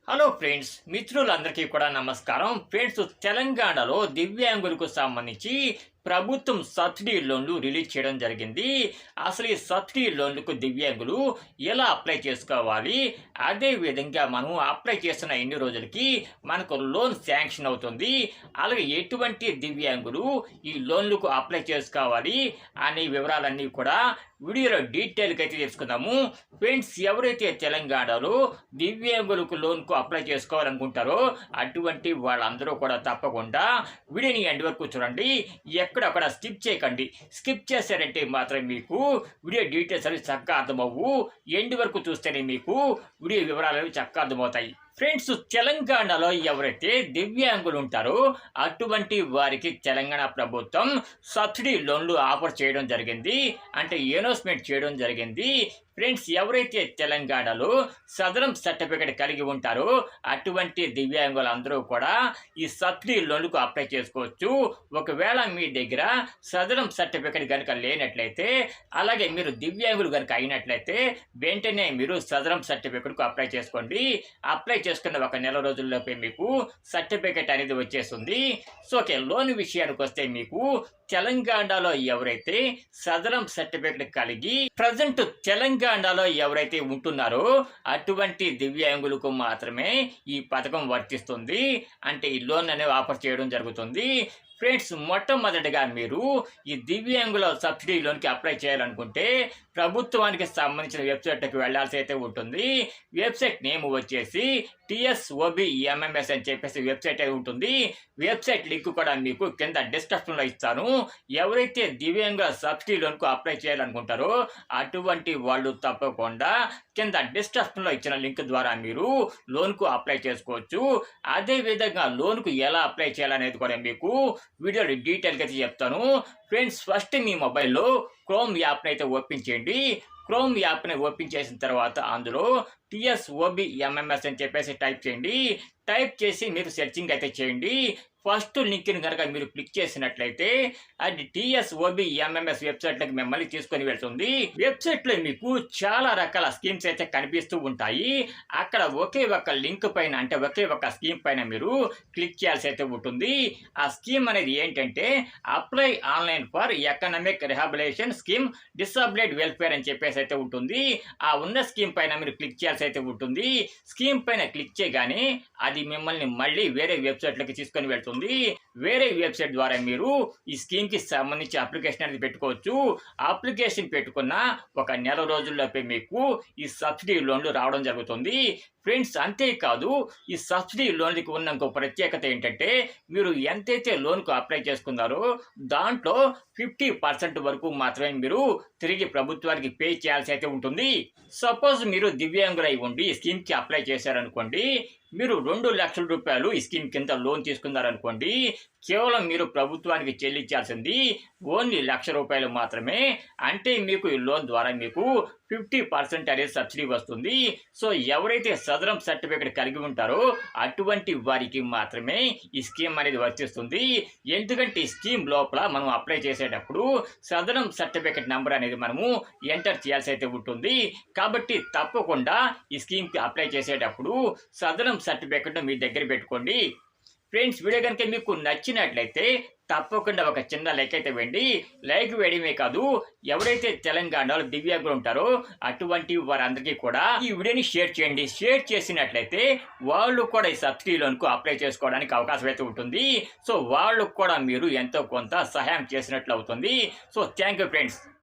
Hello friends, మిత్రులందరికీ కూడా నమస్కారం. ఫ్రెండ్స్, తెలంగాణలో దివ్యాంగులకు సంబంధించి ప్రభుత్వం సబ్సిడీ లోన్లు రిలీజ్ చేయడం జరిగింది. అసలు ఈ సబ్సిడీ లోన్లకు దివ్యాంగులు ఎలా అప్లై చేసుకోవాలి, అదేవిధంగా మనం అప్లై చేస్తున్న ఎన్ని రోజులకి మనకు లోన్ శాంక్షన్ అవుతుంది, అలాగే ఎటువంటి దివ్యాంగులు ఈ లోన్లకు అప్లై చేసుకోవాలి అనే వివరాలన్నీ కూడా వీడియోలో డీటెయిల్గా అయితే తెలుసుకుందాము. ఫ్రెండ్స్, ఎవరైతే తెలంగాణలో దివ్యాంగులకు లోన్కు అప్లై చేసుకోవాలనుకుంటారో అటువంటి వాళ్ళందరూ కూడా తప్పకుండా వీడియోని ఎండ్ వరకు చూడండి. ఎక్కడక్కడ స్కిప్ చేయకండి. స్కిప్ చేశారంటే మాత్రం మీకు వీడియో డీటెయిల్స్ అనేవి చక్కగా అర్థమవు. ఎండ్ వరకు చూస్తేనే మీకు వీడియో వివరాలు అనేవి చక్కగా అర్థమవుతాయి. ఫ్రెండ్స్, తెలంగాణలో ఎవరైతే దివ్యాంగులు ఉంటారో అటువంటి వారికి తెలంగాణ ప్రభుత్వం సబ్సిడీ లోన్లు ఆఫర్ చేయడం జరిగింది, అంటే అనౌన్స్మెంట్ చేయడం జరిగింది. ఫ్రెండ్స్, ఎవరైతే తెలంగాణలో సదరం సర్టిఫికేట్ కలిగి ఉంటారో అటువంటి దివ్యాంగులందరూ కూడా ఈ సబ్సిడీ లోన్లకు అప్లై చేసుకోవచ్చు. ఒకవేళ మీ దగ్గర సదరం సర్టిఫికేట్ కనుక లేనట్లయితే, అలాగే మీరు దివ్యాంగులు కనుక అయినట్లయితే వెంటనే మీరు సదరం సర్టిఫికేట్కు అప్లై చేసుకోండి. అప్లై చేసుకున్న ఒక నెల రోజుల్లోపే మీకు సర్టిఫికేట్ అనేది వచ్చేస్తుంది. సో ఓకే, లోన్ విషయానికి వస్తే మీకు తెలంగాణలో ఎవరైతే సదరం సర్టిఫికేట్ కలిగి ప్రజెంట్ తెలంగాణలో ఎవరైతే ఉంటున్నారో అటువంటి దివ్యాంగులకు మాత్రమే ఈ పథకం వర్తిస్తుంది, అంటే ఈ లోన్ అనేవి ఆఫర్ చేయడం జరుగుతుంది. ఫ్రెండ్స్, మొట్టమొదటిగా మీరు ఈ దివ్యాంగుల సబ్సిడీ లోన్కి అప్లై చేయాలనుకుంటే ప్రభుత్వానికి సంబంధించిన వెబ్సైట్కి వెళ్ళాల్సి అయితే ఉంటుంది. వెబ్సైట్ నేమ్ వచ్చేసి TSOBMMS అని చెప్పేసి వెబ్సైట్ అయితే ఉంటుంది. వెబ్సైట్ లింక్ కూడా మీకు కింద డిస్క్రిప్షన్లో ఇస్తాను. ఎవరైతే దివ్యాంగుల సబ్సిడీ లోన్కు అప్లై చేయాలనుకుంటారో అటువంటి వాళ్ళు తప్పకుండా కింద డిస్క్రిప్షన్లో ఇచ్చిన లింక్ ద్వారా మీరు లోన్కు అప్లై చేసుకోవచ్చు. అదేవిధంగా లోన్కు ఎలా అప్లై చేయాలనేది కూడా మీకు వీడియోలో డీటెయిల్గా అయితే చెప్తాను. ఫ్రెండ్స్, ఫస్ట్ మీ మొబైల్లో క్రోమ్ యాప్ని అయితే ఓపెన్ చేయండి. క్రోమ్ యాప్ని ఓపెన్ చేసిన తర్వాత అందులో TSOBMMS అని చెప్పేసి టైప్ చేయండి. టైప్ చేసి మీరు సెర్చింగ్ అయితే చేయండి. ఫస్ట్ లింక్ని కనుక మీరు క్లిక్ చేసినట్లయితే అది TSOBMMS వెబ్సైట్లోకి మిమ్మల్ని తీసుకొని వెళ్తుంది. వెబ్సైట్లో మీకు చాలా రకాల స్కీమ్స్ అయితే కనిపిస్తూ ఉంటాయి. అక్కడ ఒకే ఒక లింక్ పైన, అంటే ఒకే ఒక స్కీమ్ పైన మీరు క్లిక్ చేయాల్సి అయితే ఉంటుంది. ఆ స్కీమ్ అనేది ఏంటంటే apply online for economic rehabilitation scheme disability welfare అని చెప్పేసి అయితే ఉంటుంది. ఆ ఉన్న స్కీమ్ పైన మీరు క్లిక్ చేయాల్సి అయితే ఉంటుంది. స్కీమ్ పైన క్లిక్ చేయగానే అది మిమ్మల్ని మళ్ళీ వేరే వెబ్సైట్లోకి తీసుకొని వెళ్తుంది. వేరే వెబ్సైట్ ద్వారా మీరు ఈ స్కీమ్కి సంబంధించి అప్లికేషన్ అనేది పెట్టుకోవచ్చు. అప్లికేషన్ పెట్టుకున్న ఒక నెల రోజుల్లోపే మీకు ఈ సబ్సిడీ లోన్లు రావడం జరుగుతుంది. ఫ్రెండ్స్, అంతేకాదు ఈ సబ్సిడీ లోన్లకు ఉన్న ఇంకో ప్రత్యేకత ఏంటంటే మీరు ఎంతైతే లోన్కు అప్లై చేసుకున్నారో దాంట్లో 50% వరకు మాత్రమే మీరు తిరిగి ప్రభుత్వానికి పే చేయాల్సి అయితే ఉంటుంది. సపోజ్ మీరు దివ్యాంగులై ఉండి ఈ స్కీమ్కి అప్లై చేశారనుకోండి, మీరు 2 లక్షల రూపాయలు ఈ స్కీమ్ కింద లోన్ తీసుకున్నారనుకోండి, కేవలం మీరు ప్రభుత్వానికి చెల్లించాల్సింది ఓన్లీ ₹1,00,000 మాత్రమే. అంటే మీకు ఈ లోన్ ద్వారా మీకు 50% అనేది సబ్సిడీ వస్తుంది. సో ఎవరైతే సదరం సర్టిఫికేట్ కలిగి ఉంటారో అటువంటి వారికి మాత్రమే ఈ స్కీమ్ అనేది వర్తిస్తుంది. ఎందుకంటే ఈ స్కీమ్ లోపల మనం అప్లై చేసేటప్పుడు సదరం సర్టిఫికేట్ నెంబర్ అనేది మనము ఎంటర్ చేయాల్సి అయితే ఉంటుంది. కాబట్టి తప్పకుండా ఈ స్కీమ్కి అప్లై చేసేటప్పుడు సదరం సర్టిఫికేట్ మీ దగ్గర పెట్టుకోండి. ఫ్రెండ్స్, వీడియో కనుక మీకు నచ్చినట్లయితే తప్పకుండా ఒక చిన్న లైక్ అయితే వేయండి. లైక్ వేయడమే కాదు, ఎవరైతే తెలంగాణలో దివ్యాంగులు ఉంటారో అటువంటి వారందరికీ కూడా ఈ వీడియోని షేర్ చేయండి. షేర్ చేసినట్లయితే వాళ్ళు కూడా ఈ సబ్సిడీ లోన్కు అప్లై చేసుకోవడానికి అవకాశం అయితే ఉంటుంది. సో వాళ్ళకు కూడా మీరు ఎంతో కొంత సహాయం చేసినట్లు అవుతుంది. So thank you friends.